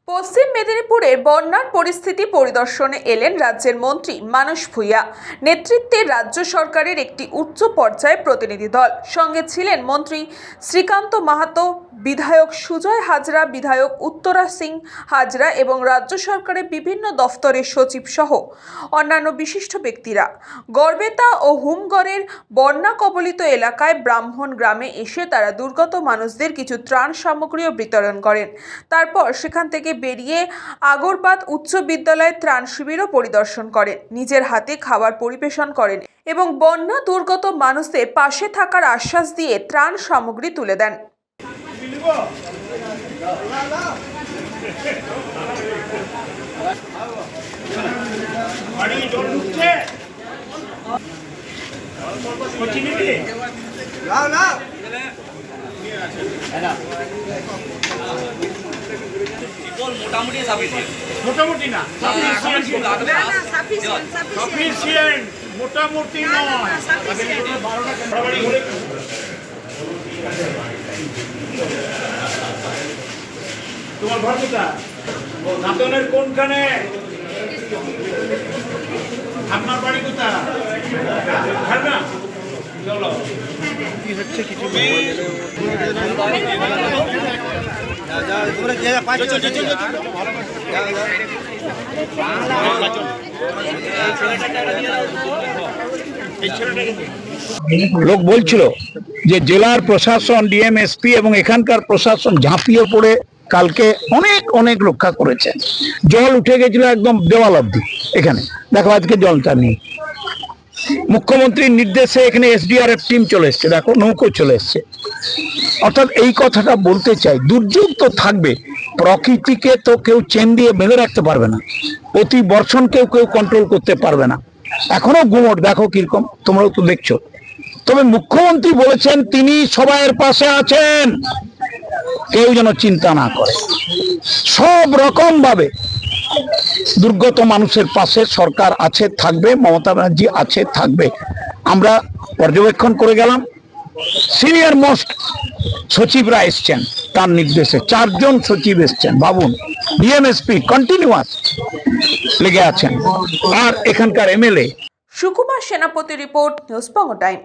পশ্চিম মেদিনীপুরে বন্যার পরিস্থিতি পরিদর্শনে এলেন রাজ্যের মন্ত্রী মানস ভূঁইয়া নেতৃত্বে রাজ্য সরকারের একটি উচ্চ পর্যায়ের প্রতিনিধি দল। সঙ্গে ছিলেন মন্ত্রী শ্রীকান্ত মাহাতো, বিধায়ক সুজয় হাজরা, বিধায়ক উত্তরা সিং হাজরা এবং রাজ্য সরকারের বিভিন্ন দফতরের সচিব সহ অন্যান্য বিশিষ্ট ব্যক্তিরা। গড়বেতা ও হুমগড়ের বন্যা কবলিত এলাকায় ব্রাহ্মণ গ্রামে এসে তারা দুর্গত মানুষদের কিছু ত্রাণ সামগ্রীও বিতরণ করেন। তারপর সেখান থেকে বেরিয়ে আগরবাদ উচ্চ বিদ্যালয়ে ত্রাণ শিবিরও পরিদর্শন করেন, নিজের হাতে খাবার পরিবেশন করেন এবং বন্যা দুর্গত মানুষদের পাশে থাকার আশ্বাস দিয়ে ত্রাণ সামগ্রী তুলে দেন। মোটামুটি না, সাফিসিয়েন্ট মোটামুটি নয়। তোমার ঘর কোথা? নাতনের কোনখানে? আপনার বাড়ি কোথা? না চলো কি হচ্ছে কিছু লোক বলছিল যে জেলার প্রশাসন, ডিএমএসপি এবং এখানকার প্রশাসন ঝাঁপিয়ে পড়ে কালকে অনেক রক্ষা করেছে। জল উঠে গেছিল একদম দেওয়াল অব্দি। এখানে দেখো আজকে জলটা নেই। মুখ্যমন্ত্রীর নির্দেশে এখানে এসডিআরএফ টিম চলে এসছে, দেখো নৌকো চলে এসছে। অর্থাৎ এই কথাটা বলতে চাই, দুর্যোগ তো থাকবে, প্রকৃতিকে তো কেউ চেন দিয়ে বেঁধে রাখতে পারবে না, অতি বর্ষণ কেউ কন্ট্রোল করতে পারবে না। এখনো গুমট দেখো কিরকম, তোমরাও তো দেখছো। তবে মুখ্যমন্ত্রী বলেছেন তিনি সবাইয়ের পাশে আছেন, কেউ যেন চিন্তা না করে। সব রকম ভাবে দুর্গত মানুষের পাশে সরকার আছে, থাকবে। মমতা ব্যানার্জি আছে, থাকবে। আমরা পর্যবেক্ষণ করে গেলাম। সিনিয়র মোস্ট সচিবরা এসছেন তার নির্দেশে, 4 জন সচিব এসছেন। ভাবুন, ডিএমএসপি কন্টিনিউয়াস লেগে আছেন, আর এখানকার এমএলএ। সুকুমার সেনাপতি রিপোর্ট, নিউজ বঙ্গ টাইম।